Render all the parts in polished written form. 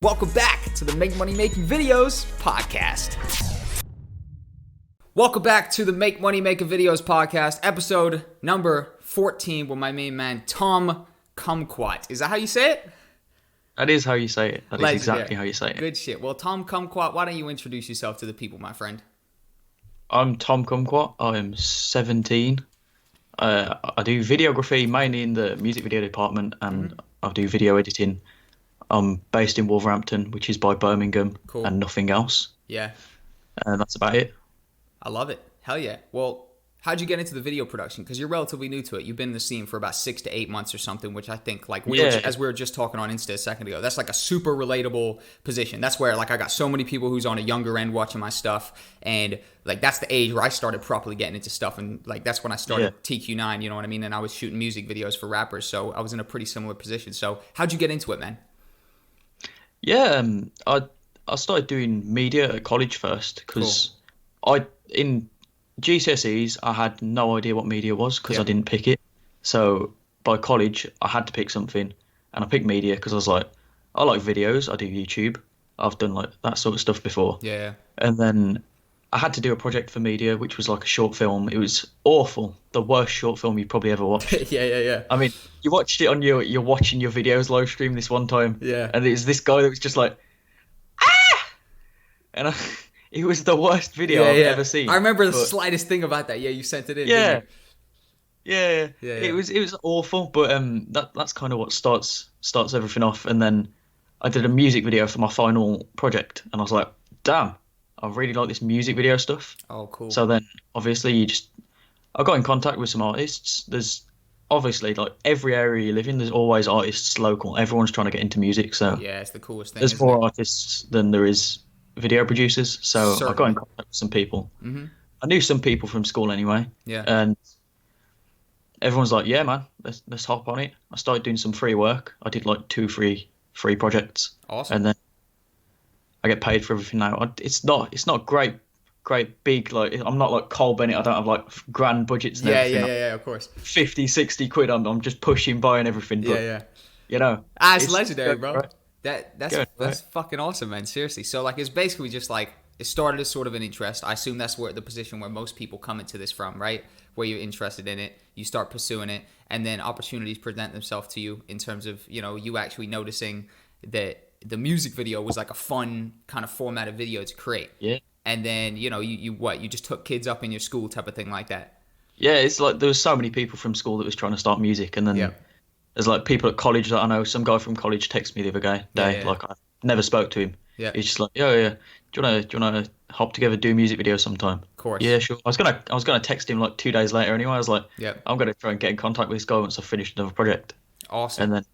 Welcome back to the Make Money Making Videos podcast. Welcome back to the Make Money Making Videos podcast, episode number 14 with my main man, Tom Kumquat. Is that how you say it? That is how you say it. That is exactly how you say it. Good shit. Well, Tom Kumquat, why don't you introduce yourself to the people, my friend? I'm Tom Kumquat. I'm 17. I do videography mainly in the music video department, and I do video editing. I'm based in Wolverhampton, which is by Birmingham, and nothing else. Yeah. And that's about it. I love it. Hell yeah. Well, how'd you get into the video production? Because you're relatively new to it. You've been in the scene for about 6 to 8 months or something, which I think, like, as we were just talking on Insta a second ago, that's like a super relatable position. That's where, like, I got so many people who's on a younger end watching my stuff, and, like, that's the age where I started properly getting into stuff, and, like, that's when I started TQ9, you know what I mean? And I was shooting music videos for rappers, so I was in a pretty similar position. So how'd you get into it, man? Yeah, I started doing media at college first because in GCSEs I had no idea what media was because I didn't pick it. So by college I had to pick something, and I picked media because I was like, I like videos, I do YouTube, I've done like that sort of stuff before. Yeah. And then I had to do a project for media, which was like a short film. It was awful, the worst short film you've probably ever watched. Yeah. I mean, you watched it on you're watching your videos live stream this one time, and it was this guy that was just like, and it was the worst video I've ever seen. I remember the slightest thing about that. Yeah, you sent it in. Yeah. Yeah. It was awful, but that's kind of what starts everything off. And then I did a music video for my final project, and I was like, damn, I really like this music video stuff. Oh, cool. So then, obviously, I got in contact with some artists. There's obviously, like, every area you live in, there's always artists local. Everyone's trying to get into music, so yeah, it's the coolest thing. There's more artists than there is video producers. So I got in contact with some people. Mm-hmm. I knew some people from school anyway. Yeah. And everyone's like, yeah, man, let's hop on it. I started doing some free work. I did like 2 free projects. Awesome. And then I get paid for everything now. It's not great big, like, I'm not like Cole Bennett. I don't have like grand budgets and everything. Yeah, of course. 50, 60 quid. I'm just pushing by and everything. But, yeah. You know. It's legendary, bro. Right? That's fucking awesome, man. Seriously. So, like, it's basically just like, it started as sort of an interest. I assume that's where the position where most people come into this from, right? Where you're interested in it, you start pursuing it, and then opportunities present themselves to you in terms of, you know, you actually noticing that the music video was like a fun kind of format of video to create. Yeah. And then, you know, you just took kids up in your school type of thing like that. Yeah, it's like there was so many people from school that was trying to start music, and then there's like people at college that I know. Some guy from college texted me the other day. Like, I never spoke to him. Yeah. He's just like, yeah. Do you wanna hop together, do a music video sometime? Of course. Yeah, sure. I was gonna text him like 2 days later anyway. I was like, I'm gonna try and get in contact with this guy once I've finished another project. Awesome. And then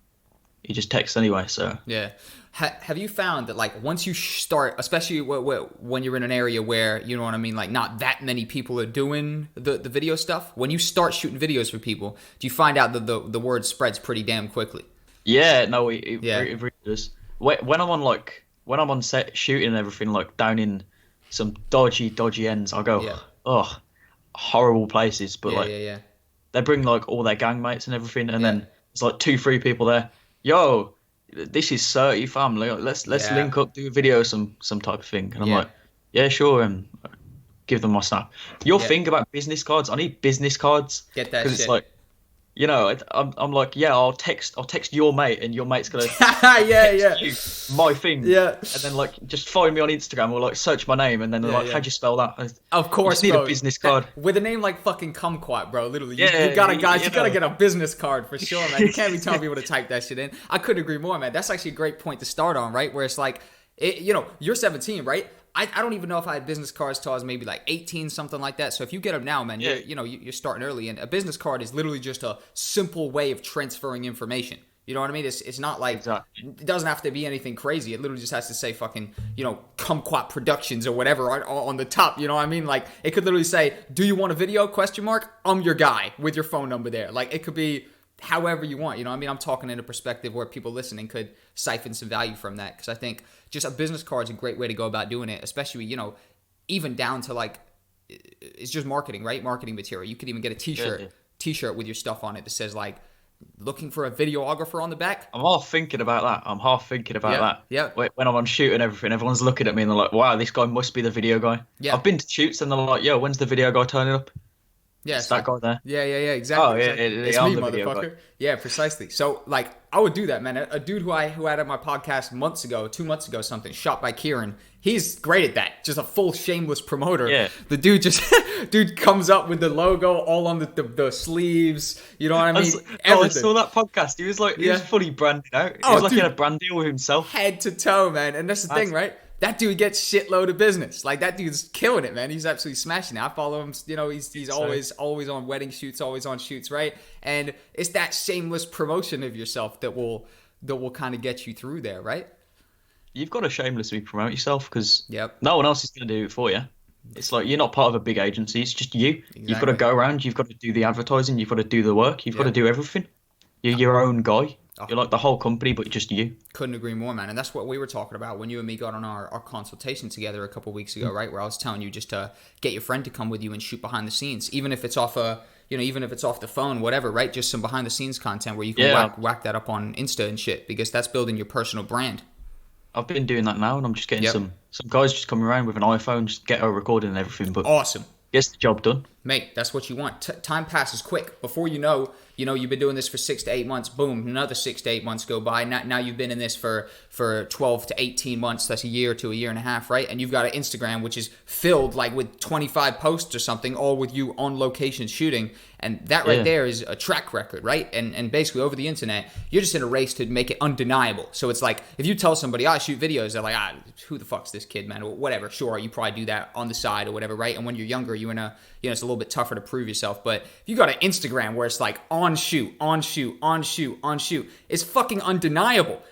he just texts anyway. So yeah. Have you found that, like, once you start, especially when you're in an area where, you know what I mean, like, not that many people are doing the video stuff, when you start shooting videos for people, do you find out that the word spreads pretty damn quickly? Yeah, no, it really does. When I'm on set shooting and everything, like down in some dodgy ends, I go, oh, horrible places. But they bring like all their gang mates and everything, and then there's like 2-3 people there. Yo, this is 30 family. Let's link up, do a video, some type of thing. And I'm like, yeah, sure. And give them my snap. Your thing about business cards, I need business cards. Get that shit. Because it's like, you know, I'm like, yeah, I'll text your mate, and your mate's gonna text you my thing, and then like just find me on Instagram or like search my name, and then like, how'd you spell that? Of course, you just need a business card with a name like fucking Kumquat, bro. Literally, you gotta get a business card for sure, man. You can't be telling people to type that shit in. I couldn't agree more, man. That's actually a great point to start on, right? Where it's like, you know, you're 17, right? I don't even know if I had business cards till I was maybe like 18, something like that. So if you get them now, man, you're starting early. And a business card is literally just a simple way of transferring information. You know what I mean? It's not like, it doesn't have to be anything crazy. It literally just has to say fucking, you know, Kumquat Productions or whatever on the top. You know what I mean? Like, it could literally say, do you want a video? ? I'm your guy, with your phone number there. Like, it could be however you want. You know what I mean? I'm talking in a perspective where people listening could siphon some value from that. Because I think just a business card is a great way to go about doing it, especially, you know, even down to like, it's just marketing, right? Marketing material. You could even get a t-shirt with your stuff on it that says like, looking for a videographer on the back. I'm half thinking about that. Yeah. When I'm on shoot and everything, everyone's looking at me and they're like, "Wow, this guy must be the video guy." Yeah. I've been to shoots and they're like, "Yo, when's the video guy turning up?" Yeah, it's that guy there. Yeah, exactly. Oh, yeah, exactly. It's I'm me, the video guy. motherfucker. Yeah, precisely. So, like, I would do that, man. A dude who I had on my podcast 2 months ago, something, shot by Kieran. He's great at that. Just a full shameless promoter. Yeah. The dude comes up with the logo all on the sleeves. You know what I mean? I saw that podcast. He was fully branded out. He was like in a brand deal with himself. Head to toe, man. And that's the thing, right? That dude gets shitload of business. Like, that dude's killing it, man. He's absolutely smashing it. I follow him. You know, he's always on wedding shoots, always on shoots, right? And it's that shameless promotion of yourself that will kind of get you through there, right? You've got to shamelessly promote yourself because no one else is going to do it for you. It's like you're not part of a big agency. It's just you. Exactly. You've got to go around. You've got to do the advertising. You've got to do the work. You've got to do everything. You're your own guy. You're like the whole company, but just you. Couldn't agree more, man. And that's what we were talking about when you and me got on our consultation together a couple of weeks ago, right? Where I was telling you just to get your friend to come with you and shoot behind the scenes, even if it's off even if it's off the phone, whatever, right? Just some behind the scenes content where you can whack that up on Insta and shit, because that's building your personal brand. I've been doing that now, and I'm just getting some guys just coming around with an iPhone, just get a recording and everything. But awesome. Gets the job done. Mate, that's what you want. Time passes quick. Before you know, you've been doing this for 6 to 8 months. Boom, another 6 to 8 months go by. Now you've been in this for 12 to 18 months. That's a year to a year and a half, right? And you've got an Instagram which is filled like with 25 posts or something, all with you on location shooting. And that right there is a track record, right? And basically over the internet, you're just in a race to make it undeniable. So it's like, if you tell somebody, I shoot videos, they're like, who the fuck's this kid, man? Or whatever. Sure, you probably do that on the side or whatever, right? And when you're younger, you're in a, it's a little bit tougher to prove yourself. But if you got an Instagram where it's like on shoot, it's fucking undeniable,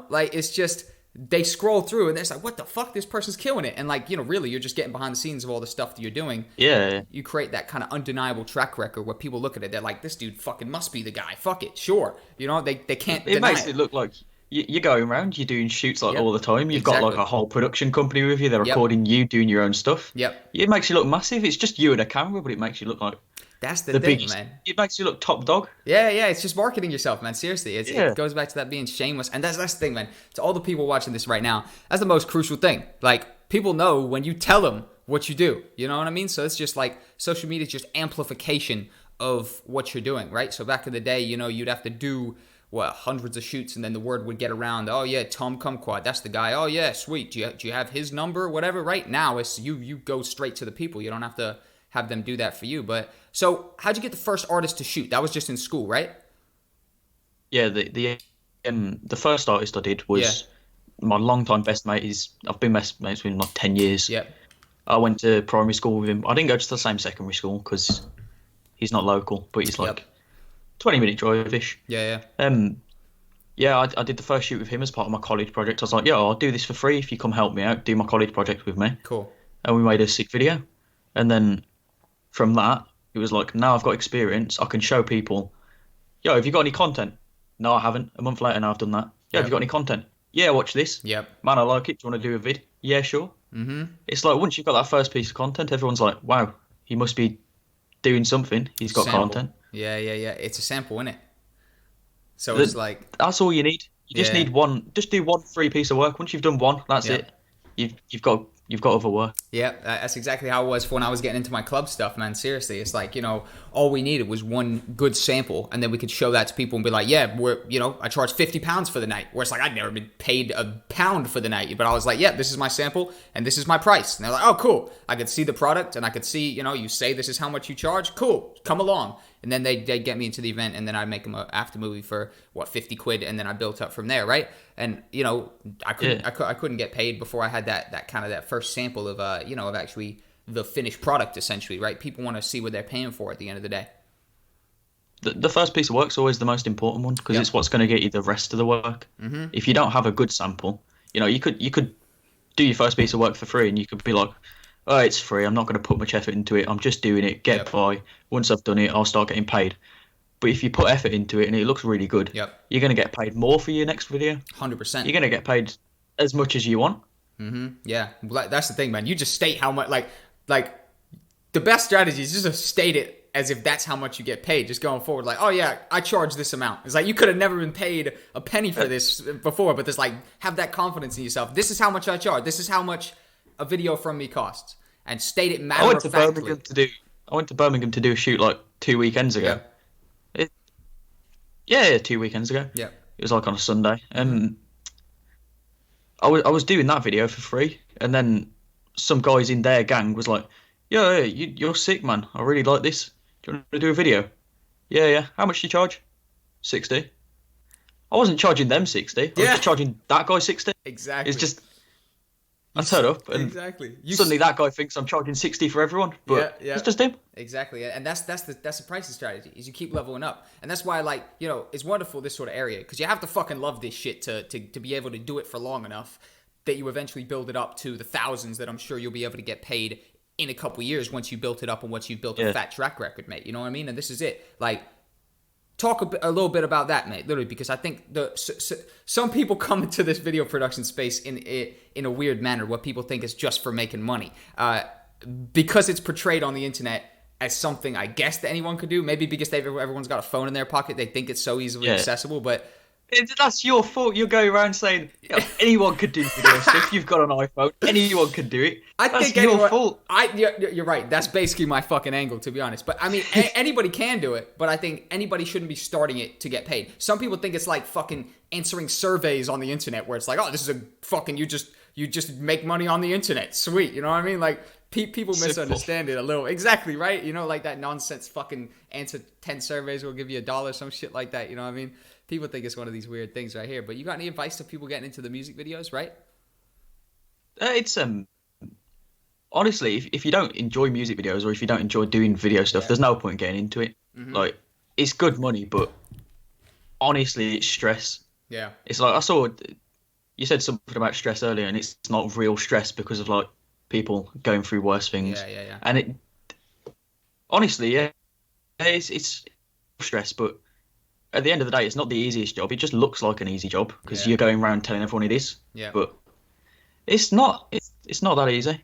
Like, it's just, they scroll through and they're like, what the fuck? This person's killing it. And like, really, you're just getting behind the scenes of all the stuff that you're doing. Yeah. You create that kind of undeniable track record where people look at it, they're like, this dude fucking must be the guy. Fuck it, sure. They can't deny it. Makes it look like you're going around, you're doing shoots like all the time. You've got like a whole production company with you. They're recording you doing your own stuff. Yep. It makes you look massive. It's just you and a camera, but it makes you look like that's the thing, biggest, man. It makes you look top dog. Yeah. It's just marketing yourself, man. Seriously, it goes back to that being shameless, and that's the thing, man. To all the people watching this right now, that's the most crucial thing. Like, people know when you tell them what you do. You know what I mean? So it's just like social media is just amplification of what you're doing, right? So back in the day, you'd have to do hundreds of shoots, and then the word would get around. Oh yeah, Tom Kumquat, that's the guy. Oh yeah, sweet. Do you have his number or whatever? Right now, it's you go straight to the people. You don't have to have them do that for you. But so, how'd you get the first artist to shoot? That was just in school, right? Yeah, the first artist I did was my longtime best mate. I've been best mates with him like 10 years. Yeah. I went to primary school with him. I didn't go to the same secondary school because he's not local, but he's like 20-minute drive-ish. Yeah. I did the first shoot with him as part of my college project. I was like, I'll do this for free if you come help me out, do my college project with me. Cool. And we made a sick video. And then from that, it was like, now I've got experience, I can show people, have you got any content? No, I haven't. A month later, now I've done that. Have you got any content? Yeah, watch this. Yep. Man, I like it. Do you want to do a vid? Yeah, sure. Mm-hmm. It's like, once you've got that first piece of content, everyone's like, wow, he must be doing something. He's got content. Yeah. It's a sample, isn't it? So it's like, that's all you need. You just need one. Just do one free piece of work. Once you've done one, that's it. You've got other work. Yeah, that's exactly how it was when I was getting into my club stuff, man. Seriously, it's like, all we needed was one good sample, and then we could show that to people and be like, I charge £50 for the night. Where it's like, I'd never been paid £1 for the night, but I was like, this is my sample and this is my price. And they're like, oh, cool. I could see the product and I could see, you say this is how much you charge. Cool, come along. And then they'd get me into the event, and then I'd make them an after movie for 50 quid, and then I built up from there, right? And I couldn't get paid before I had that kind of that first sample of of actually the finished product, essentially, right? People want to see what they're paying for at the end of the day. The first piece of work's always the most important one, because it's what's going to get you the rest of the work. Mm-hmm. If you don't have a good sample, you could do your first piece of work for free, and you could be like, oh, it's free, I'm not going to put much effort into it, I'm just doing it, get by. Once I've done it, I'll start getting paid. But if you put effort into it and it looks really good, you're going to get paid more for your next video. 100%. You're going to get paid as much as you want. Mm-hmm. Yeah, well, that's the thing, man. You just state how much, like the best strategy is just to state it as if that's how much you get paid just going forward. Like, oh yeah, I charge this amount. It's like you could have never been paid a penny for this before, but there's like, have that confidence in yourself. This is how much I charge. This is how much a video from me costs, and state it matter of factly. I went to Birmingham to do a shoot like 2 weekends ago. Yeah, 2 weekends ago. Yeah, it was like on a Sunday, and I was doing that video for free, and then some guys in their gang was like, "Yeah, you're sick, man. I really like this. Do you want to do a video?" Yeah. How much do you charge? 60. I wasn't charging them 60. I was just charging that guy 60. Exactly. It's just I turn up and suddenly that guy thinks I'm charging 60 for everyone, but it's just him. Exactly, and that's the pricing strategy. Is you keep leveling up, and that's why it's wonderful this sort of area because you have to fucking love this shit to be able to do it for long enough that you eventually build it up to the thousands that I'm sure you'll be able to get paid in a couple years once you built it up and once you've built a fat track record, mate. You know what I mean? And this is it. Like, talk a little bit about that, mate. Literally, because I think some people come into this video production space in a weird manner. What people think is just for making money, because it's portrayed on the internet as something I guess that anyone could do. Maybe because everyone's got a phone in their pocket, they think it's so easily accessible, but. That's your fault. You're going around saying anyone could do video stuff. You've got an iPhone. Anyone can do it. That's your fault. You're right. That's basically my fucking angle, to be honest. But I mean, anybody can do it. But I think anybody shouldn't be starting it to get paid. Some people think it's like fucking answering surveys on the internet, where it's like, oh, this is a fucking you just make money on the internet. Sweet, you know what I mean? Like people misunderstand it a little. Exactly, right? You know, like that nonsense fucking answer 10 surveys will give you $1, some shit like that. You know what I mean? People think it's one of these weird things right here. But you got any advice to people getting into the music videos, right? It's honestly, if you don't enjoy music videos or if you don't enjoy doing video stuff, there's no point getting into it. Mm-hmm. Like, it's good money, but honestly, it's stress. Yeah. It's like, I saw you said something about stress earlier, and it's not real stress because of like people going through worse things. Yeah. And it honestly, it's stress, but at the end of the day, it's not the easiest job. It just looks like an easy job because you're going around telling everyone it is. Yeah. But it's not. It's not that easy.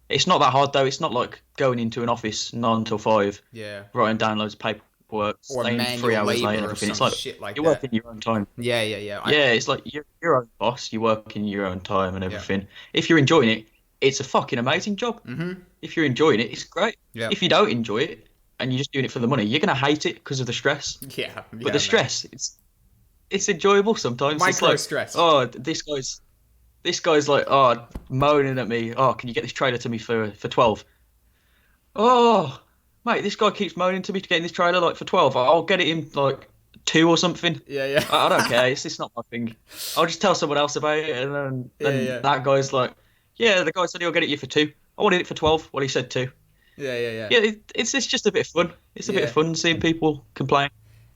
It's not that hard though. It's not like going into an office 9 till 5. Yeah. Writing down loads of paperwork, or staying 3 hours late and everything. It's like shit like you work in your own time. Yeah. It's like you're your own boss. You work in your own time and everything. Yeah. If you're enjoying it, it's a fucking amazing job. Mm-hmm. If you're enjoying it, it's great. Yeah. If you don't enjoy it and you're just doing it for the money, you're gonna hate it because of the stress. Yeah. But the stress, it's enjoyable sometimes. Micro like, stress. Oh, this guy's like, oh, moaning at me. Oh, can you get this trailer to me for 12? Oh, mate, this guy keeps moaning to me to get in this trailer like for 12. I'll get it in like 2 or something. Yeah. I don't care. It's not my thing. I'll just tell someone else about it, and then that guy's like, yeah, the guy said he'll get it you for 2. I wanted it for 12. Well, he said 2. Yeah. Yeah, it's just a bit of fun. It's a bit of fun seeing people complain.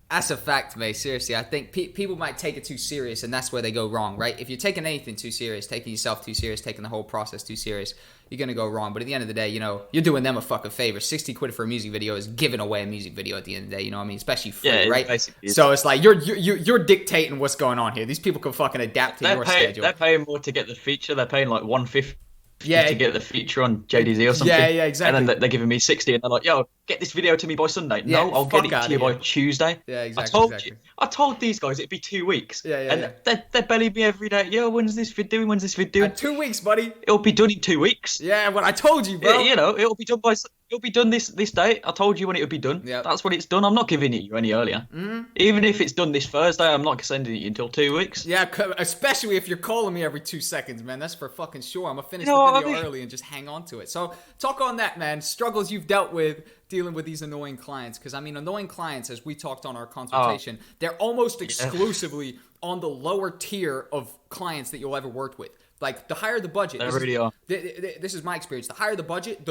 That's a fact, mate. Seriously, I think people might take it too serious, and that's where they go wrong, right? If you're taking anything too serious, taking yourself too serious, taking the whole process too serious, you're gonna go wrong. But at the end of the day, you know, you're doing them a fucking favor. 60 quid for a music video is giving away a music video at the end of the day. You know what I mean? Especially free, right? Basically so it's like you're dictating what's going on here. These people can fucking adapt to your schedule. They're paying more to get the feature. They're paying like 150. To get the feature on JDZ or something. Yeah, exactly. And then they're giving me 60, and they're like, "Yo, get this video to me by Sunday." No, I'll get it to you by Tuesday. Yeah, exactly. I told these guys it'd be 2 weeks. Yeah. They're belling me every day. Yo, when's this vid doing? 2 weeks, buddy. It'll be done in 2 weeks. Yeah, well, I told you, bro. You know, it'll be done this day. I told you when it would be done. Yeah. That's when it's done. I'm not giving it you any earlier. Mm-hmm. Even if it's done this Thursday, I'm not sending it you until 2 weeks. Yeah, especially if you're calling me every 2 seconds, man. That's for fucking sure. I'm gonna finish the video early and just hang on to it. So talk on that, man. Struggles you've dealt with dealing with these annoying clients, because I mean, annoying clients, as we talked on our consultation, they're almost exclusively on the lower tier of clients that you'll ever work with. Like, the higher the budget, they really are. This is my experience. The higher the budget,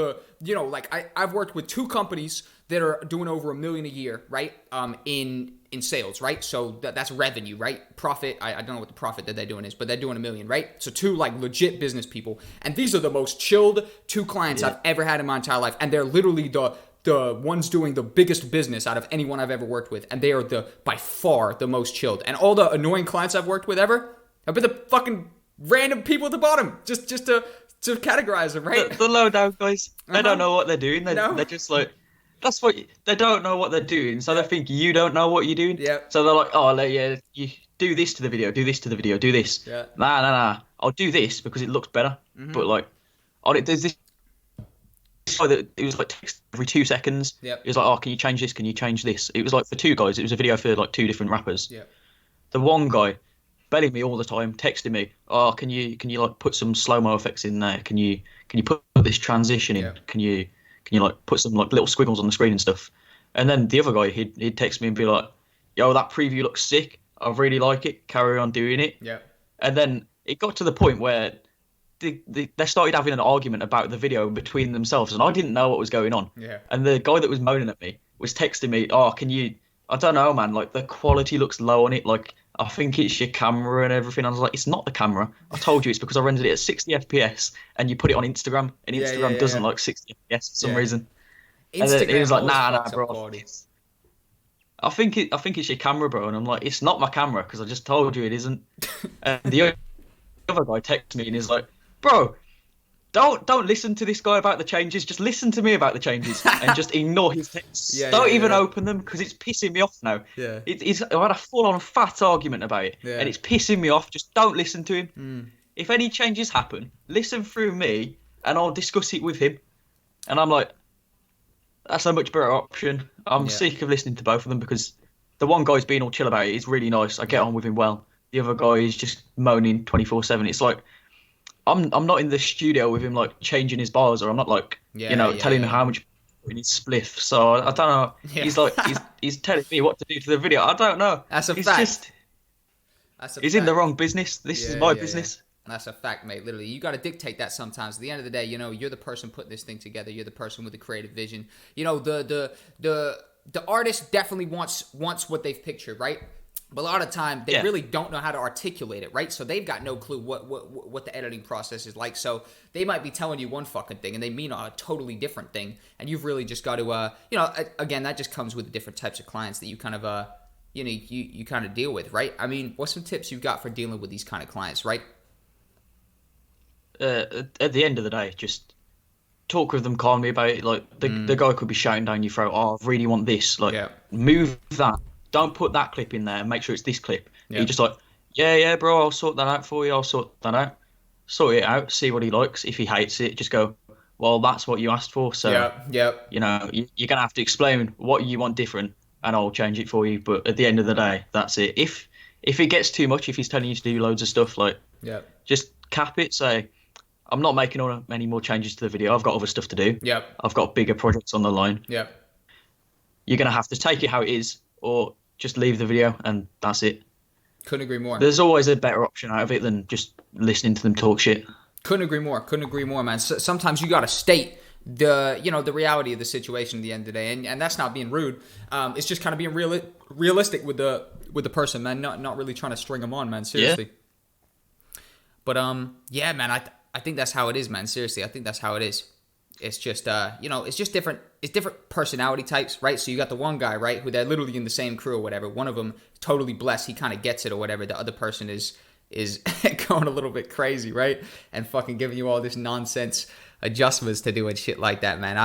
I've worked with 2 companies that are doing over $1 million a year, right? In sales, right? So that's revenue, right? Profit. I don't know what the profit that they're doing is, but they're doing $1 million, right? So 2 like legit business people, and these are the most chilled 2 clients I've ever had in my entire life, and they're literally the ones doing the biggest business out of anyone I've ever worked with, and they are by far the most chilled. And all the annoying clients I've worked with ever have been the fucking random people at the bottom, just to categorize them, right? The low down guys. They don't know what they're doing. They're just like, That's what they don't know what they're doing, so they think you don't know what you're doing. Yeah. So they're like, oh, yeah, you do this to the video, do this to the video, do this. Yeah. Nah. I'll do this because it looks better. But like, there's this guy that it was like text every 2 seconds. Yeah. It was like, oh, can you change this? Can you change this? It was like for two guys. It was a video for like two different rappers. Yeah. The one guy belling me all the time, texting me, oh, can you like put some slow-mo effects in there? Can you put this transition in? Yeah. Can you like put some like little squiggles on the screen and stuff? And then the other guy, he'd text me and be like, yo, that preview looks sick. I really like it. Carry on doing it. Yeah. And then it got to the point where they started having an argument about the video between themselves, and I didn't know what was going on. Yeah. And the guy that was moaning at me was texting me, oh, can you, I don't know, man, like the quality looks low on it. Like, I think it's your camera and everything. I was like, it's not the camera. I told you it's because I rendered it at 60 FPS and you put it on Instagram, and Instagram doesn't like 60 FPS for some reason. Instagram, and then he was like, nah, bro. I think it's your camera, bro. And I'm like, it's not my camera because I just told you it isn't. And the other guy texts me and he's like, bro, don't listen to this guy about the changes. Just listen to me about the changes and just ignore his texts. Don't even open them because it's pissing me off now. Yeah. I had a full-on fat argument about it, and it's pissing me off. Just don't listen to him. If any changes happen, listen through me, and I'll discuss it with him. And I'm like, that's a much better option. I'm sick of listening to both of them because the one guy's being all chill about it. He's really nice. I get on with him well. The other guy is just moaning 24/7. It's like, I'm not in the studio with him like changing his bars, or I'm not like telling him how much in his spliff. So I don't know. Yeah. He's like he's telling me what to do to the video. I don't know. That's a fact. He's in the wrong business. This is my business. That's a fact, mate. Literally, you got to dictate that sometimes. At the end of the day, you're the person putting this thing together. You're the person with the creative vision. The artist definitely wants what they've pictured, right? But a lot of time they really don't know how to articulate it, right? So they've got no clue what the editing process is like. So they might be telling you one fucking thing and they mean a totally different thing. And you've really just got to, again, that just comes with the different types of clients that you kind of, you kind of deal with, right? I mean, what's some tips you've got for dealing with these kind of clients, right? At the end of the day, just talk with them calmly about it. Like the guy could be shouting down your throat, oh, I really want this. Like, move that. Don't put that clip in there and make sure it's this clip. You're just like, yeah, bro, I'll sort that out for you. I'll sort that out. Sort it out. See what he likes. If he hates it, just go, well, that's what you asked for. So, you're going to have to explain what you want different and I'll change it for you. But at the end of the day, that's it. If it gets too much, if he's telling you to do loads of stuff, like, just cap it. Say, I'm not making any more changes to the video. I've got other stuff to do. I've got bigger projects on the line. You're going to have to take it how it is, or just leave the video and that's it. Couldn't agree more. There's always a better option out of it than just listening to them talk shit. Couldn't agree more, man. So, sometimes you got to state the reality of the situation at the end of the day, and that's not being rude. It's just kind of being realistic with the person, man. Not really trying to string them on, man. Seriously. But man, I think that's how it is, man. Seriously, I think that's how it is. It's just, it's just different. It's different personality types, right? So you got the one guy, right, who they're literally in the same crew or whatever. One of them totally blessed. He kind of gets it or whatever. The other person is going a little bit crazy, right? And fucking giving you all this nonsense adjustments to do and shit like that, man.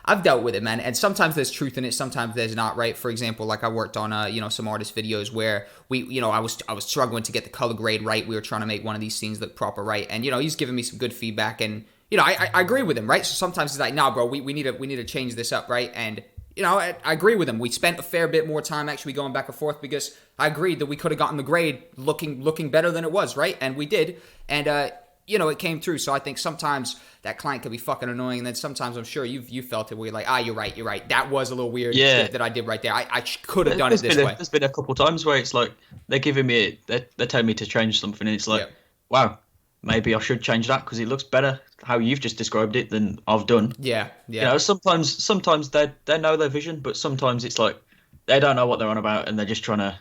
I've dealt with it, man. And sometimes there's truth in it. Sometimes there's not, right? For example, like I worked on, some artist videos where I was struggling to get the color grade right. We were trying to make one of these scenes look proper, right? And, he's giving me some good feedback and, I agree with him, right? So sometimes he's like, nah, bro, we need to change this up, right? And, I agree with him. We spent a fair bit more time actually going back and forth because I agreed that we could have gotten the grade looking better than it was, right? And we did. And, it came through. So I think sometimes that client could be fucking annoying. And then sometimes I'm sure you felt it where you're like, you're right. That was a little weird that I did right there. I could have done it this way. There's been a couple times where it's like they're giving me, they're telling me to change something. And it's like, wow, maybe I should change that because it looks better how you've just described it than I've done. Yeah. Sometimes they know their vision, but sometimes it's like they don't know what they're on about and they're just trying to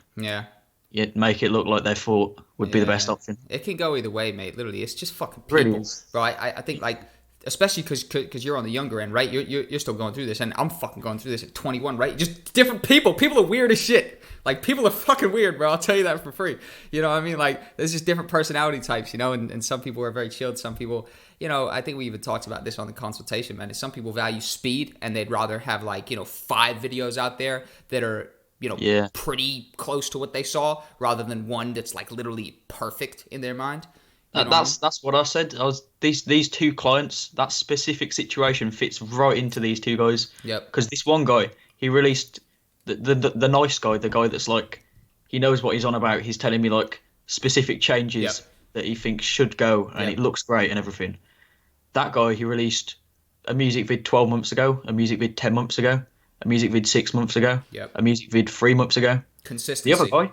make it look like their thought would be the best option. It can go either way, mate. Literally, it's just fucking people, right? I think like especially because you're on the younger end, right? You're still going through this, and I'm fucking going through this at 21, right? Just different people. People are weird as shit. Like, people are fucking weird, bro. I'll tell you that for free. You know what I mean? Like, there's just different personality types, you know, and some people are very chilled. Some people, you know, I think we even talked about this on the consultation, man. Is some people value speed, and they'd rather have, like, you know, 5 videos out there that are, you know, pretty close to what they saw, rather than one that's, like, literally perfect in their mind. That's what I said. I was these 2 clients. That specific situation fits right into these 2 guys. Yep. Because this one guy, he released the nice guy, the guy that's like, he knows what he's on about. He's telling me like specific changes that he thinks should go, and it looks great and everything. That guy, he released a music vid 12 months ago, a music vid 10 months ago, a music vid 6 months ago, a music vid 3 months ago. Consistency. The other guy,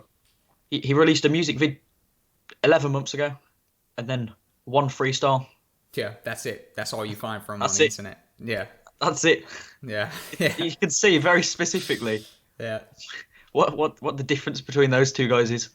he released a music vid 11 months ago, and then 1 freestyle. Yeah, that's it. That's all you find from on the internet. Yeah. That's it. Yeah. You can see very specifically. Yeah. What the difference between those 2 guys is.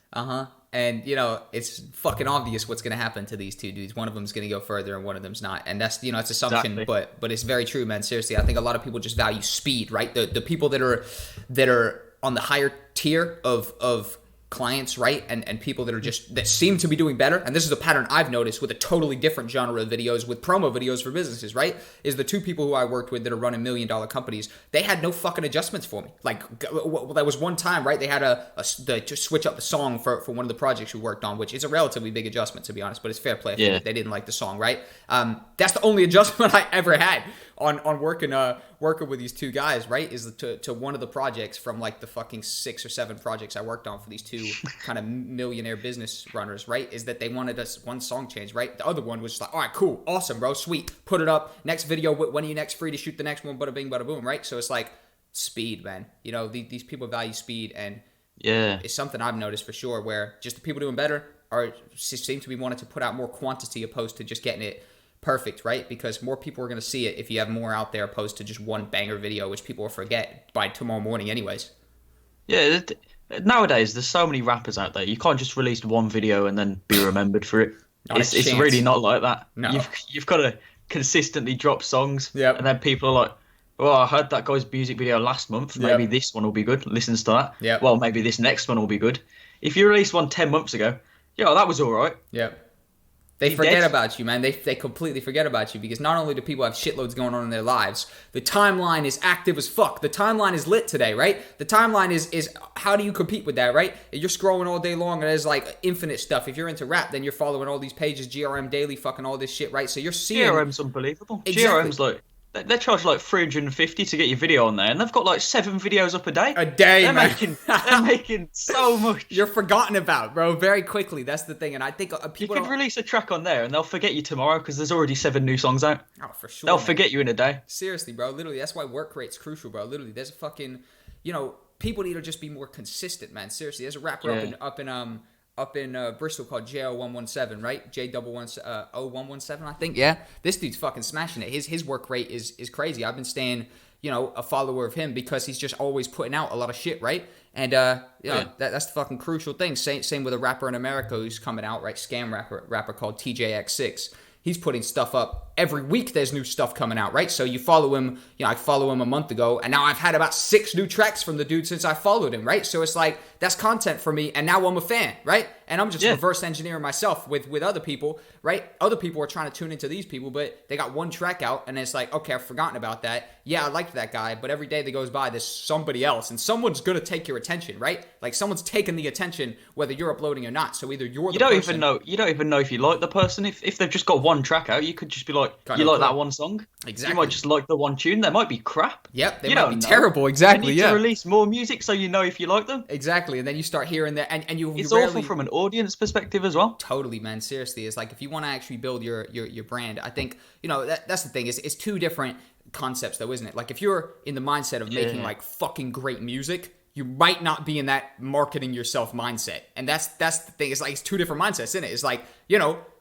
And, you know, it's fucking obvious what's going to happen to these 2 dudes. One of them's going to go further and one of them's not. And that's, you know, it's assumption, exactly. but it's very true, man. Seriously, I think a lot of people just value speed, right? The people that are on the higher tier of clients, right? And people that are that seem to be doing better. And this is a pattern I've noticed with a totally different genre of videos, with promo videos for businesses, right? Is the 2 people who I worked with that are running $1 million companies, they had no fucking adjustments for me. Like, that was one time, right? They had to switch up the song for one of the projects we worked on, which is a relatively big adjustment, to be honest, but it's fair play if they didn't like the song, right? That's the only adjustment I ever had on working with these 2 guys, right? Is to one of the projects from like the fucking 6 or 7 projects I worked on for these 2 kind of millionaire business runners, right? Is that they wanted us one song change, right? The other one was just like, all right, cool, awesome, bro, sweet, put it up. Next video, when are you next free to shoot the next one? Bada bing, bada boom, right? So it's like speed, man. You know, these people value speed, and it's something I've noticed for sure. Where just the people doing better seem to be wanting to put out more quantity opposed to just getting it perfect, right? Because more people are going to see it if you have more out there opposed to just one banger video, which people will forget by tomorrow morning anyways. Yeah, nowadays there's so many rappers out there. You can't just release one video and then be remembered for it. It's really not like that. No. You've got to consistently drop songs, and then people are like, well, I heard that guy's music video last month. Maybe this one will be good. Listens to that. Yeah. Well, maybe this next one will be good. If you released one 10 months ago, that was all right. Yep. They forget about you, man. They completely forget about you, because not only do people have shitloads going on in their lives, the timeline is active as fuck. The timeline is lit today, right? The timeline is how do you compete with that, right? You're scrolling all day long and there's like infinite stuff. If you're into rap, then you're following all these pages, GRM Daily, fucking all this shit, right? So you're seeing... GRM's unbelievable. Exactly. GRM's like... They charge like $350 to get your video on there, and they've got like 7 videos up a day. They're man. They're making so much. You're forgotten about, bro, very quickly. That's the thing, and I think people... You could release a track on there, and they'll forget you tomorrow because there's already 7 new songs out. Oh, for sure. They'll forget you in a day. Seriously, bro. Literally, that's why work rate's crucial, bro. Literally, there's a fucking... You know, people need to just be more consistent, man. Seriously, there's a rapper up in Bristol called JO117, right? J0117, I think. Yeah, this dude's fucking smashing it. His work rate is crazy. I've been staying, you know, a follower of him because he's just always putting out a lot of shit, right? And that's the fucking crucial thing. Same with a rapper in America who's coming out, right? Scam rapper called TJX6. He's putting stuff up every week. There's new stuff coming out, right? So you follow him. You know, I follow him a month ago, and now I've had about 6 new tracks from the dude since I followed him, right? So it's like, that's content for me, and now I'm a fan, right? And I'm just reverse engineering myself with other people, right? Other people are trying to tune into these people, but they got one track out, and it's like, okay, I've forgotten about that. Yeah, I liked that guy, but every day that goes by, there's somebody else, and someone's gonna take your attention, right? Like, someone's taking the attention whether you're uploading or not. So either you're the person... You don't even know if you like the person. If they've just got one track out, you could just be like, you like that one song? Exactly. You might just like the one tune. They might be crap. Yep, they might be terrible. Exactly. You need to release more music so you know if you like them. Exactly, and then you start hearing that, and you. It's awful from an audience perspective as well. Totally, man. Seriously, it's like if you want to actually build your brand, I think that's the thing. It's 2 different concepts, though, isn't it? Like if you're in the mindset of making like fucking great music, you might not be in that marketing yourself mindset, and that's the thing. It's like it's 2 different mindsets, isn't it? It's like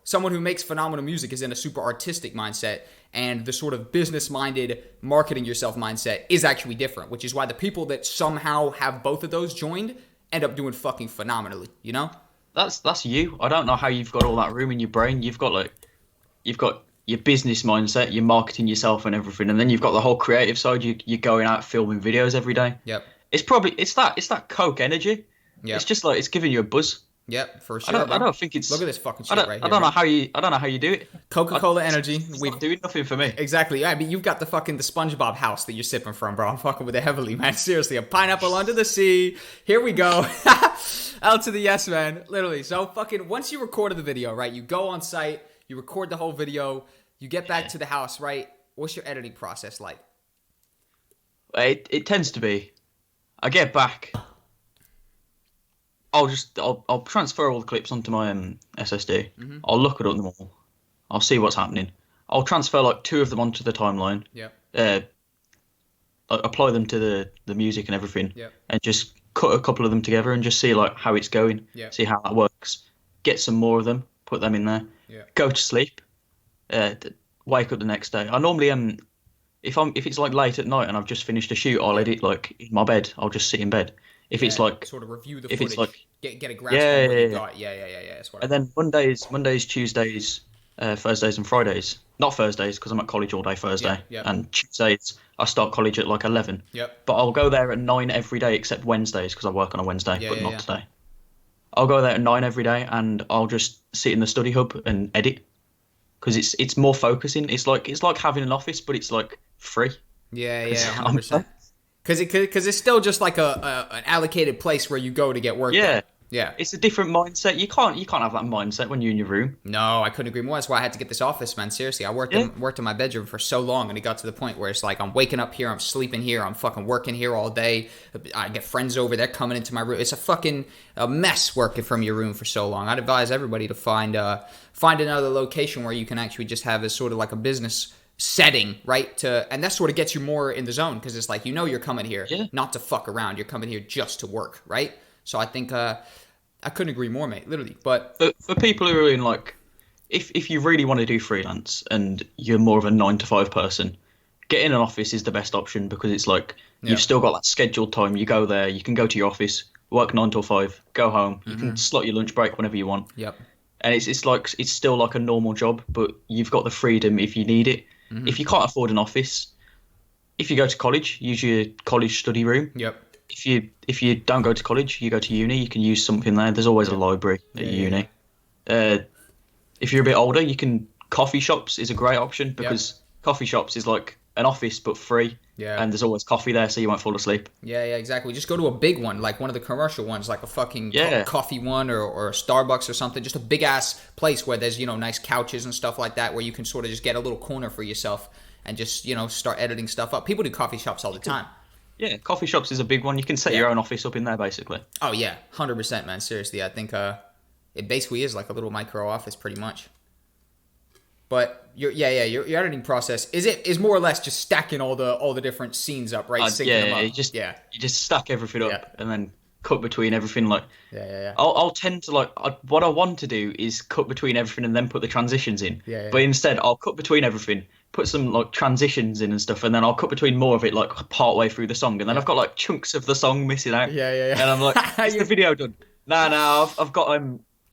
someone who makes phenomenal music is in a super artistic mindset, and the sort of business-minded marketing yourself mindset is actually different, which is why the people that somehow have both of those joined end up doing fucking phenomenally, you know? That's you. I don't know how you've got all that room in your brain. You've got your business mindset, you're marketing yourself and everything, and then you've got the whole creative side. You're going out filming videos every day. Yep. It's that Coke energy. Yep. It's just like it's giving you a buzz. Yep, for sure. I don't think it's. Look at this fucking shit right here. I don't know how you do it. Coca-Cola energy. It's not doing nothing for me. Exactly. Yeah, I mean, you've got the SpongeBob house that you're sipping from, bro. I'm fucking with it heavily, man. Seriously, a pineapple under the sea. Here we go. L to the yes, man. Literally. So fucking once you recorded the video, right? You go on site, you record the whole video, you get back to the house, right? What's your editing process like? It tends to be. I get back. I'll transfer all the clips onto my SSD. Mm-hmm. I'll look at them all. I'll see what's happening. I'll transfer like 2 of them onto the timeline. Yeah. Apply them to the music and everything. Yeah. And just cut a couple of them together and just see like how it's going. Yeah. See how that works. Get some more of them. Put them in there. Yeah. Go to sleep. Wake up the next day. I normally if it's like late at night and I've just finished a shoot, I'll edit like in my bed. I'll just sit in bed. If it's like sort of review the if footage, it's like get a grasp on what you got. Yeah. That's what. And then Mondays, Tuesdays, Thursdays, and Fridays. Not Thursdays because I'm at college all day Thursday. Yeah. And Tuesdays I start college at like 11. Yep. But I'll go there at 9 every day except Wednesdays because I work on a Wednesday, but not today. I'll go there at 9 every day and I'll just sit in the study hub and edit because it's more focusing. It's like having an office, but it's like free. Yeah, 100%. Because it's still just like an allocated place where you go to get work done. Yeah. It's a different mindset. You can't have that mindset when you're in your room. No, I couldn't agree more. That's why I had to get this office, man. Seriously, I worked in my bedroom for so long, and it got to the point where it's like I'm waking up here, I'm sleeping here, I'm fucking working here all day. I get friends over, they're coming into my room. It's a mess working from your room for so long. I'd advise everybody to find another location where you can actually just have this sort of like a business setting, right? And that sort of gets you more in the zone because it's like you're coming here not to fuck around. You're coming here just to work, right? So I think I couldn't agree more, mate. Literally, but for people who are in like, if you really want to do freelance and you're more of a 9 to 5 person, getting an office is the best option because it's like you've still got that scheduled time. You go there, you can go to your office, work 9 till 5, go home. You can slot your lunch break whenever you want. Yep. And it's still like a normal job, but you've got the freedom if you need it. If you can't afford an office, if you go to college, use your college study room. Yep. If you don't go to college, you go to uni, you can use something there. There's always a library at uni. If you're a bit older, coffee shops is a great option because coffee shops is like an office but free. Yeah. And there's always coffee there so you won't fall asleep. Yeah, exactly. Just go to a big one, like one of the commercial ones, like a fucking coffee one or a Starbucks or something. Just a big ass place where there's, nice couches and stuff like that where you can sort of just get a little corner for yourself and just, start editing stuff up. People do coffee shops all the time. Yeah, coffee shops is a big one. You can set your own office up in there, basically. Oh, yeah. 100%, man. Seriously, I think it basically is like a little micro office pretty much. But your editing process is more or less just stacking all the different scenes up, right? Syncing them up. You just stack everything up and then cut between everything. Like yeah. I'll tend to what I want to do is cut between everything and then put the transitions in. Yeah. But instead, I'll cut between everything, put some like transitions in and stuff, and then I'll cut between more of it like part way through the song, and then I've got like chunks of the song missing out. Yeah. And I'm like, is the video done? No, I've got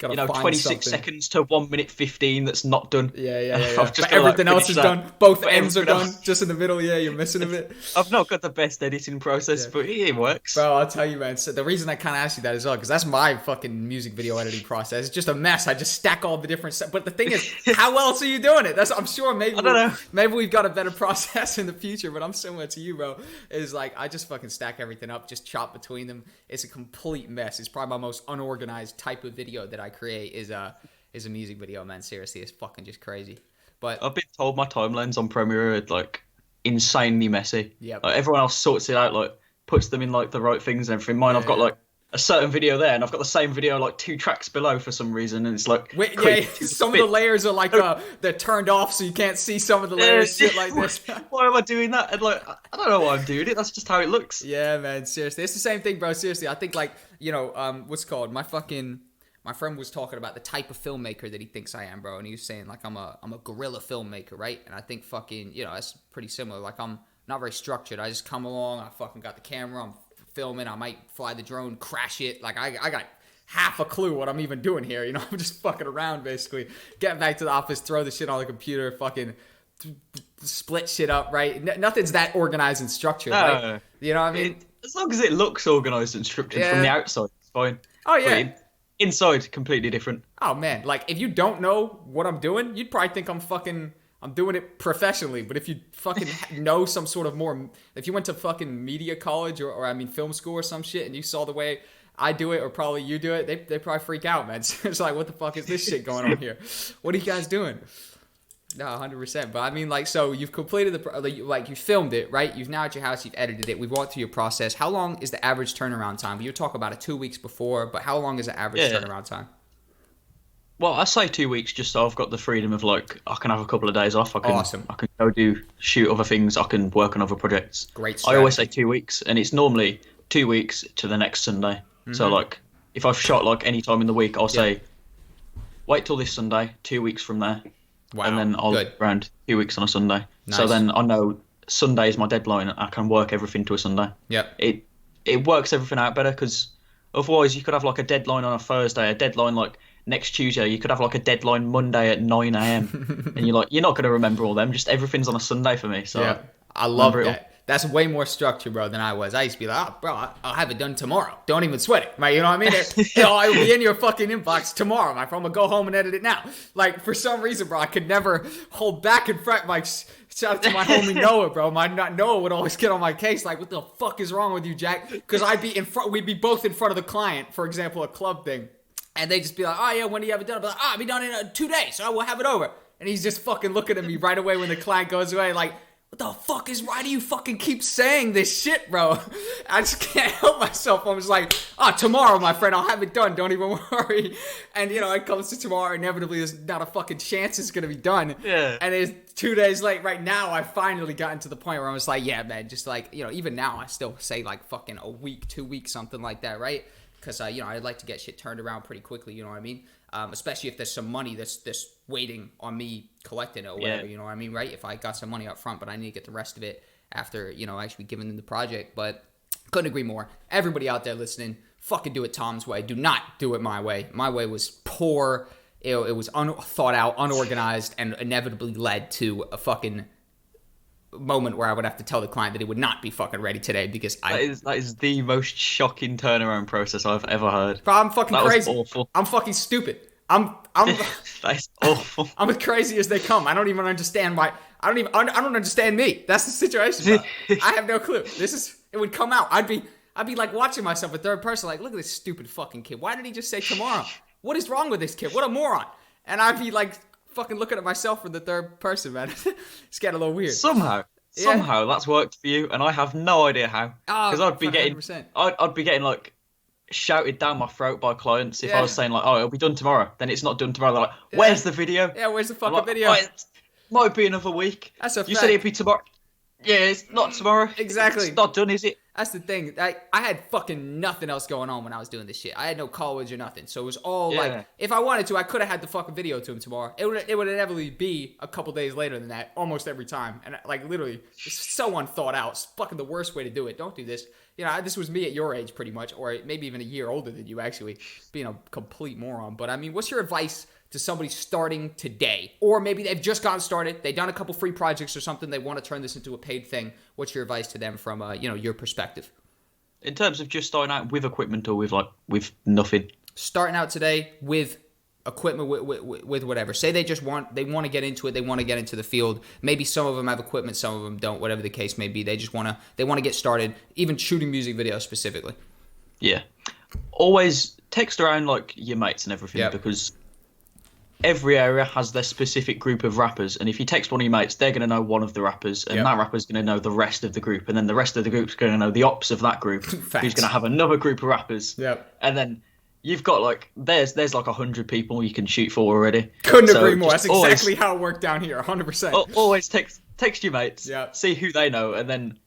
26 something. seconds to 1 minute 15 that's not done. Yeah. But everything else is done. Both ends are done. Just in the middle, you're missing a bit. I've not got the best editing process, but it works. Bro, I'll tell you, man. So the reason I kind of asked you that as well, because that's my fucking music video editing process. It's just a mess. I just stack all the different. But the thing is, how else are you doing it? I'm sure maybe I don't know. Maybe we've got a better process in the future. But I'm similar to you, bro. Is like I just fucking stack everything up, just chop between them. It's a complete mess. It's probably my most unorganized type of video that I create. Is a music video, man. Seriously, it's fucking just crazy. But I've been told my timelines on Premiere are like insanely messy. Yeah. Like, everyone else sorts it out, like puts them in like the right things and everything. Mine, I've got like a certain video there, and I've got the same video like 2 tracks below for some reason, and it's like some of the layers are like they're turned off, so you can't see some of the layers. Shit like this. Why am I doing that? And like I don't know why I'm doing it. That's just how it looks. Yeah, man. Seriously, it's the same thing, bro. Seriously, I think like what's it called my friend was talking about the type of filmmaker that he thinks I am, bro, and he was saying like I'm a guerrilla filmmaker, right? And I think fucking that's pretty similar. Like I'm not very structured. I just come along, I fucking got the camera, I'm filming, I might fly the drone, crash it. Like I got half a clue what I'm even doing here. You know, I'm just fucking around basically. Get back to the office, throw the shit on the computer, fucking split shit up, right? Nothing's that organized and structured, right? You know what I mean? As long as it looks organized and structured from the outside, it's fine. Oh yeah. Inside, completely different. Oh man, like if you don't know what I'm doing, you'd probably think I'm doing it professionally. But if you fucking know some sort of more, if you went to fucking media college or I mean film school or some shit, and you saw the way I do it, or probably you do it, they probably freak out, man. It's like, what the fuck is this shit going on here? What are you guys doing? No, 100%. But I mean, like, so you've completed you filmed it, right? You've now at your house, you've edited it. We've walked through your process. How long is the average turnaround time? You talk about it 2 weeks before, but how long is the average turnaround time? Well, I say 2 weeks just so I've got the freedom of like, I can have a couple of days off. I can go shoot other things. I can work on other projects. Great strategy. I always say 2 weeks, and it's normally 2 weeks to the next Sunday. So like, if I've shot like any time in the week, I'll say, wait till this Sunday, 2 weeks from there. Wow. And then I'll around 2 weeks on a Sunday. Nice. So then I know Sunday is my deadline. I can work everything to a Sunday. Yep. It works everything out better, because otherwise you could have like a deadline on a Thursday, a deadline like next Tuesday. You could have like a deadline Monday at 9 a.m. and you're not going to remember all them. Just everything's on a Sunday for me. So yeah, I love that. That's way more structure, bro, than I was. I used to be like, oh, bro, I'll have it done tomorrow. Don't even sweat it, right? You know what I mean? It'll be in your fucking inbox tomorrow, my friend. I'm going to go home and edit it now. Like, for some reason, bro, I could never hold back in front. Like, shout out to my homie Noah, bro. Noah would always get on my case, like, what the fuck is wrong with you, Jack? Because we'd be both in front of the client, for example, a club thing. And they'd just be like, oh, yeah, when do you have it done? I'd be like, I'll be done in 2 days, so I will have it over. And he's just fucking looking at me right away when the client goes away, like, what the fuck why do you fucking keep saying this shit, bro? I just can't help myself. I'm just like, tomorrow, my friend, I'll have it done. Don't even worry. And, you know, it comes to tomorrow. Inevitably, there's not a fucking chance it's going to be done. Yeah. And it's 2 days late. Right now, I finally gotten to the point where I was like, yeah, man, just like, you know, even now, I still say like fucking a week, 2 weeks, something like that, right? Because, you know, I'd like to get shit turned around pretty quickly, you know what I mean? Especially if there's some money that's waiting on me collecting it or whatever, you know what I mean, right? If I got some money up front, but I need to get the rest of it after, you know, actually giving them the project. But couldn't agree more. Everybody out there listening, fucking do it Tom's way. Do not do it my way. My way was poor. It was unthought out, unorganized, and inevitably led to a fucking moment where I would have to tell the client that he would not be fucking ready today because that is the most shocking turnaround process I've ever heard. Bro, I'm fucking crazy. Was awful. I'm fucking stupid. I'm That's awful. I'm as crazy as they come. I don't even understand I don't understand me. That's the situation. I have no clue. It would come out. I'd be like watching myself in third person, like, look at this stupid fucking kid. Why did he just say tomorrow? What is wrong with this kid? What a moron. And I'd be like fucking looking at myself from the third person, man. It's getting a little weird. Somehow that's worked for you, and I have no idea how. Because I'd be getting like shouted down my throat by clients if I was saying like, oh, it'll be done tomorrow. Then it's not done tomorrow. They're like, where's the video? Yeah, where's the fucking video? Oh, it might be another week. That's a fact. You said it'd be tomorrow. Yeah, it's not tomorrow. Exactly. It's not done, is it? That's the thing. I had fucking nothing else going on when I was doing this shit. I had no college or nothing. So it was all like, if I wanted to, I could have had the fucking video to him tomorrow. It would inevitably be a couple days later than that, almost every time. And like literally, it's so unthought out. It's fucking the worst way to do it. Don't do this. You know, this was me at your age pretty much, or maybe even a year older than you actually, being a complete moron. But I mean, what's your advice to somebody starting today? Or maybe they've just gotten started, they've done a couple free projects or something, they want to turn this into a paid thing. What's your advice to them from your perspective? In terms of just starting out with equipment or with nothing? Starting out today with equipment, with whatever. Say they want to get into it, they want to get into the field. Maybe some of them have equipment, some of them don't, whatever the case may be. They want to get started, even shooting music videos specifically. Yeah. Always text around like your mates and everything, because every area has their specific group of rappers, and if you text one of your mates, they're going to know one of the rappers, and that rapper's going to know the rest of the group, and then the rest of the group's going to know the ops of that group, who's going to have another group of rappers. And then you've got like there's like 100 people you can shoot for already. Couldn't agree more. That's exactly how it worked down here, 100%. Always text your mates, see who they know, and then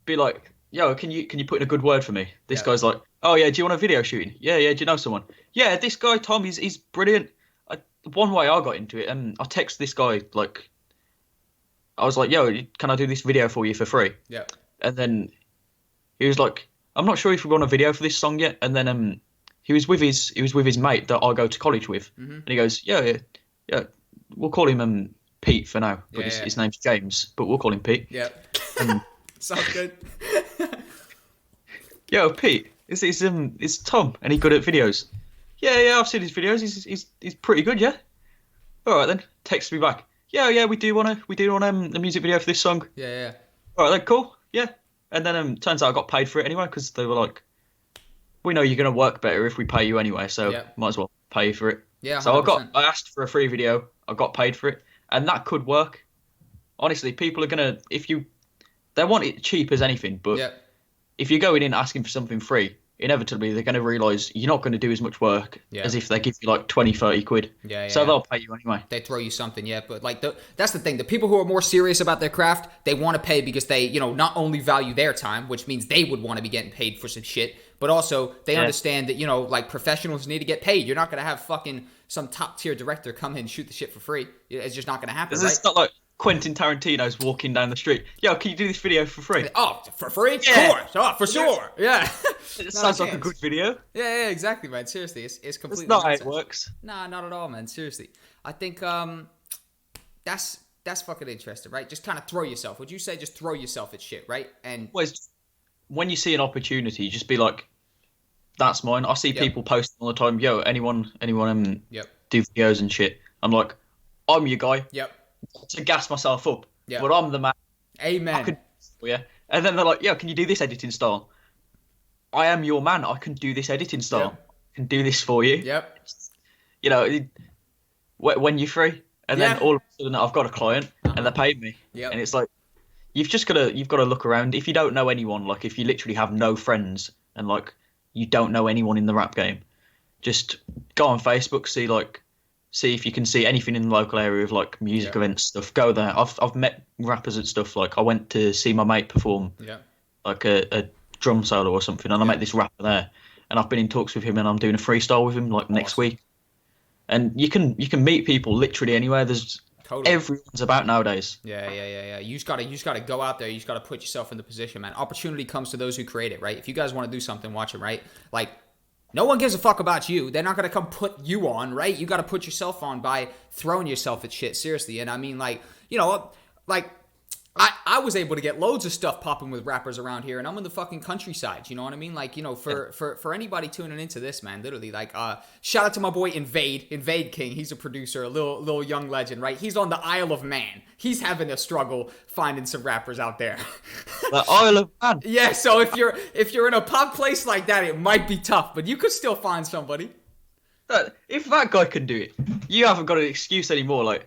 be like, yo, can you put in a good word for me? This guy's like, oh yeah, do you want a video shooting? Yeah, do you know someone? Yeah, this guy Tom, he's brilliant. One way I got into it, and I texted this guy, like, I was like, yo, can I do this video for you for free? And then he was like, I'm not sure if we want a video for this song yet. And then he was with his mate that I go to college with, and he goes, yeah, we'll call him Pete for now, but his name's James, but we'll call him Pete. Yep. And, sounds good. Yo, Pete, it's Tom, and he good at videos. Yeah, I've seen his videos. He's pretty good, yeah. All right then, text me back. Yeah, we do want a music video for this song. Yeah. All right then, cool. Yeah. And then turns out I got paid for it anyway because they were like, we know you're gonna work better if we pay you anyway, so might as well pay you for it. Yeah. 100%. So I asked for a free video. I got paid for it, and that could work. Honestly, people are gonna they want it cheap as anything, but if you're going in asking for something free, inevitably they're going to realise you're not going to do as much work as if they give you like 20, 30 quid. So they'll pay you anyway. They throw you something, but like that's the thing. The people who are more serious about their craft, they want to pay because they, not only value their time, which means they would want to be getting paid for some shit, but also they understand that, like professionals need to get paid. You're not going to have fucking some top tier director come in and shoot the shit for free. It's just not going to happen, right? It's not like Quentin Tarantino's walking down the street. Yo, can you do this video for free? Oh, for free? Yeah. Of course. Oh, for sure. Yeah. It sounds like a good video. Yeah, exactly, man. Seriously, it's completely. It's not how it works. Nah, not at all, man. Seriously, I think that's fucking interesting, right? Just kind of throw yourself. Would you say just throw yourself at shit, right? And when you see an opportunity, just be like, "That's mine." I see people posting all the time. Yo, anyone, do videos and shit. I'm like, I'm your guy. Yep. To gas myself up, but I'm the man. Amen. And then they're like, "Yeah, can you do this editing style?" I am your man. I can do this editing style. I can do this for you. Yep. When you're free, and then all of a sudden I've got a client and they're paying me, and it's like you've got to look around. If you don't know anyone, like if you literally have no friends and like you don't know anyone in the rap game, just go on Facebook, see if you can see anything in the local area of like music events stuff. Go there. I've met rappers and stuff. Like I went to see my mate perform like a drum solo or something, and I met this rapper there, and I've been in talks with him, and I'm doing a freestyle with him like next week. And you can meet people literally anywhere. There's everyone's about nowadays. Yeah. You just gotta go out there. You just gotta put yourself in the position, man. Opportunity comes to those who create it, right? If you guys want to do something, watch it, right? Like. No one gives a fuck about you. They're not going to come put you on, right? You got to put yourself on by throwing yourself at shit, seriously. And I mean, like, I was able to get loads of stuff popping with rappers around here, and I'm in the fucking countryside, you know what I mean? Like, for anybody tuning into this, man, literally, like, shout out to my boy Invade King. He's a producer, a little young legend, right? He's on the Isle of Man. He's having a struggle finding some rappers out there. The Isle of Man? Yeah, so if you're in a pop place like that, it might be tough, but you could still find somebody. If that guy can do it, you haven't got an excuse anymore. Like,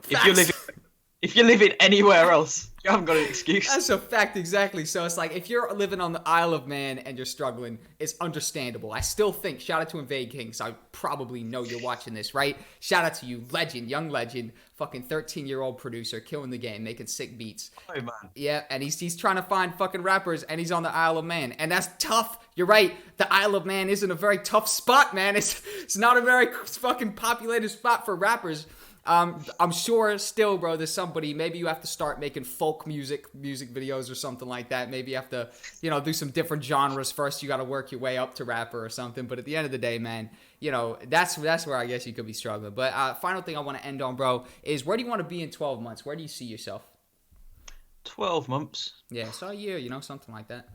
if you're living anywhere else, you haven't got an excuse. That's a fact, exactly. So it's like, if you're living on the Isle of Man and you're struggling, it's understandable. I still think, shout out to Invade King, so I probably know you're watching this, right? Shout out to you, young legend, fucking 13-year-old producer, killing the game, making sick beats. Oh, man. Yeah, and he's trying to find fucking rappers, and he's on the Isle of Man. And that's tough. You're right. The Isle of Man isn't a very tough spot, man. It's not a very fucking populated spot for rappers. I'm sure still, bro, there's somebody, maybe you have to start making folk music videos or something like that. Maybe you have to, do some different genres first. You got to work your way up to rapper or something. But at the end of the day, man, that's where I guess you could be struggling. But final thing I want to end on, bro, is where do you want to be in 12 months? Where do you see yourself? 12 months? Yeah, so a year, something like that.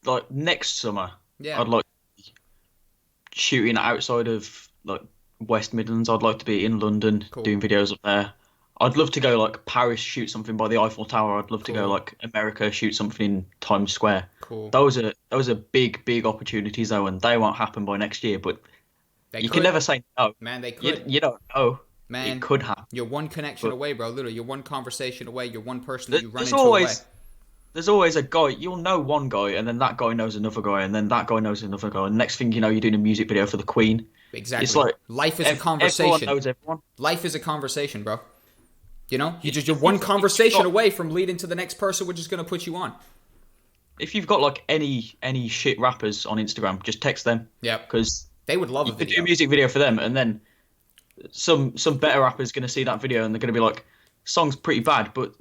Like next summer, yeah, I'd like shooting outside of like West Midlands. I'd like to be in London doing videos up there. I'd love to go like Paris, shoot something by the Eiffel Tower. I'd love to go like America, shoot something in Times Square. Cool. Those are big opportunities though, and they won't happen by next year. But you can never say no. Man, they could. You don't know. Man, it could happen. You're one connection away, bro. Literally, you're one conversation away. You're one person that you run into away. There's always a guy. You'll know one guy, and then that guy knows another guy, and then that guy knows another guy. And next thing you know, you're doing a music video for the Queen. Exactly. It's like life is a conversation. Everyone knows everyone. Life is a conversation, bro. You're one conversation away from leading to the next person, which is going to put you on. If you've got like any shit rappers on Instagram, just text them. Yeah. Because they would love a video. Do a music video for them, and then some better rapper's going to see that video, and they're going to be like, "Song's pretty bad, but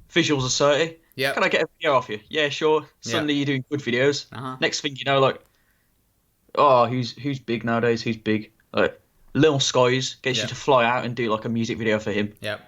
visuals are 30. Yeah. Can I get a video off you? Yeah, sure. Suddenly you're doing good videos. Next thing you know, like Oh, who's big nowadays? Who's big? Like Lil Skies gets you Yep. to fly out and do like a music video for him. Yep.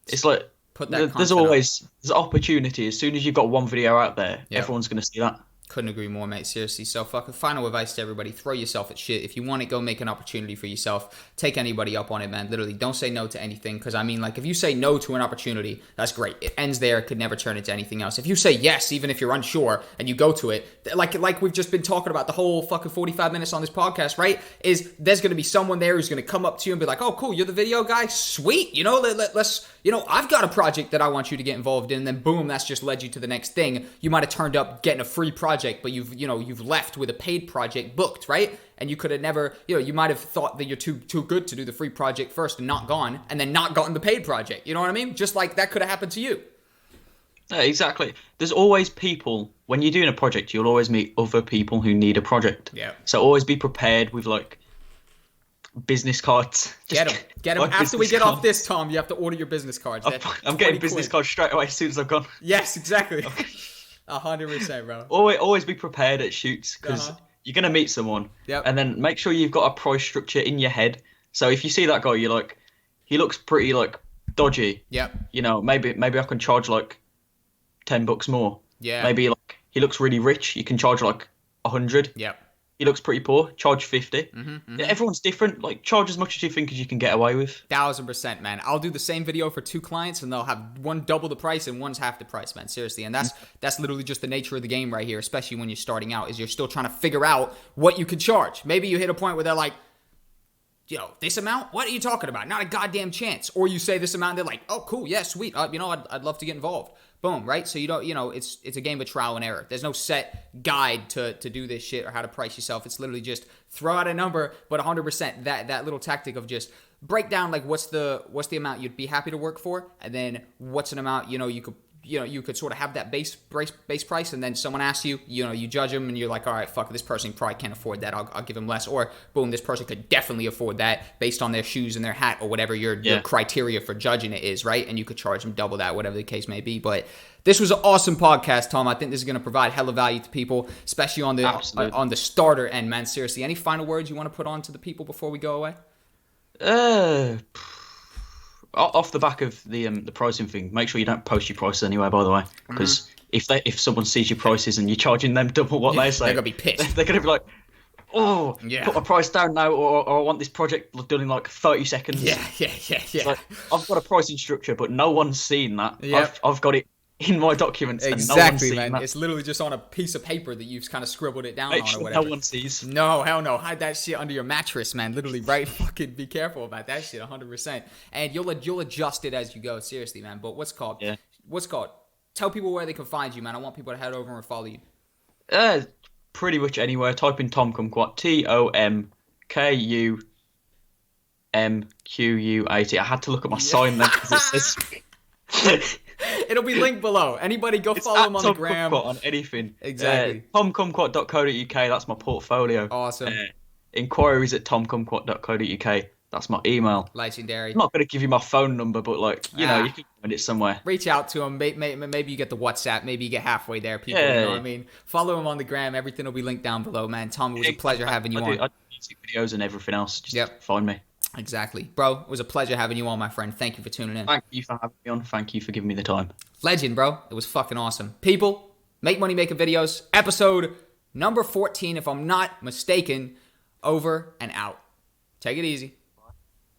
It's like Put that there's content up. always there's opportunity. As soon as you've got one video out there, Yep. everyone's gonna see that. Couldn't agree more, mate. Seriously. So, fucking final advice to everybody: throw yourself at shit. If you want to go make an opportunity for yourself, take anybody up on it, man. Literally, don't say no to anything. Because I mean, like, if you say no to an opportunity, that's great. It ends there. It could never turn into anything else. If you say yes, even if you're unsure, and you go to it, like we've just been talking about the whole fucking 45 minutes on this podcast, right? Is there's gonna be someone there who's gonna come up to you and be like, "Oh, cool, you're the video guy, sweet." You know, let's. You know, I've got a project that I want you to get involved in, and then boom, that's just led you to the next thing. You might have turned up getting a free project, but you've left with a paid project booked, right? And you could have never, you might have thought that you're too good to do the free project first and not gone, and then not gotten the paid project. You know what I mean? Just like that could have happened to you. Yeah, exactly. There's always people when you're doing a project, you'll always meet other people who need a project. Yeah. So always be prepared with like business cards. Get them. After we get off this, Tom, you have to order your business cards. I'm getting business cards straight away as soon as I've gone. Yes, exactly. 100%, bro. Always be prepared at shoots because you're gonna meet someone. Yep. And then make sure you've got a price structure in your head. So if you see that guy, you're like, he looks pretty like dodgy. Yep. Maybe I can charge like $10 more. Yeah. Maybe like he looks really rich. You can charge like 100. Yep. He looks pretty poor. Charge 50. Mm-hmm. Yeah, everyone's different. Like charge as much as you think as you can get away with. 1000%, man. I'll do the same video for 2 clients, and they'll have one double the price and one's half the price, man. Seriously, and that's literally just the nature of the game right here. Especially when you're starting out, is you're still trying to figure out what you can charge. Maybe you hit a point where they're like, this amount? What are you talking about? Not a goddamn chance. Or you say this amount, and they're like, oh, cool, yeah, sweet. I'd love to get involved. Boom, right? So it's a game of trial and error. There's no set guide to do this shit or how to price yourself. It's literally just throw out a number, but 100% that little tactic of just break down like what's the amount you'd be happy to work for, and then what's an amount you could sort of have that base price, and then someone asks you, you judge them, and you're like, all right, fuck, this person probably can't afford that. I'll give them less. Or boom, this person could definitely afford that based on their shoes and their hat or whatever your criteria for judging it is, right? And you could charge them double that, whatever the case may be. But this was an awesome podcast, Tom. I think this is going to provide hella value to people, especially on the starter end, man. Seriously, any final words you want to put on to the people before we go away? Off the back of the pricing thing, make sure you don't post your prices anywhere, by the way, because if someone sees your prices and you're charging them double what they say, they're gonna be pissed. They're gonna be like, put my price down now, or I want this project done in like 30 seconds. Yeah. Like, I've got a pricing structure, but no one's seen that. Yep. I've got it in my documents. Exactly, and no one's seen man. that. It's literally just on a piece of paper that you've kind of scribbled it down Make on sure or whatever. no one sees. No, hell no. Hide that shit under your mattress, man. Literally, right? Fucking be careful about that shit, 100%. And you'll adjust it as you go. Seriously, man. But what's called? Tell people where they can find you, man. I want people to head over and follow you. Pretty much anywhere. Type in Tom Kumquat. TOMKUMQUAT. I had to look at my sign there because it says. It'll be linked below. Anybody go follow him on the gram. Tom Kumquat on anything. Exactly. TomKumquat.co.uk. That's my portfolio. Awesome. Inquiries at tomkumquat.co.uk. That's my email. Legendary. I'm not going to give you my phone number, but you can find it somewhere. Reach out to him. Maybe you get the WhatsApp. Maybe you get halfway there, people. Yeah. You know what I mean? Follow him on the gram. Everything will be linked down below, man. Tom, it was a pleasure having you on. I do music videos and everything else. Just find me. Exactly. Bro, it was a pleasure having you on, my friend. Thank you for tuning in. Thank you for having me on. Thank you for giving me the time. Legend, bro. It was fucking awesome. People, Make Money Making Videos, episode number 14, if I'm not mistaken, over and out. Take it easy.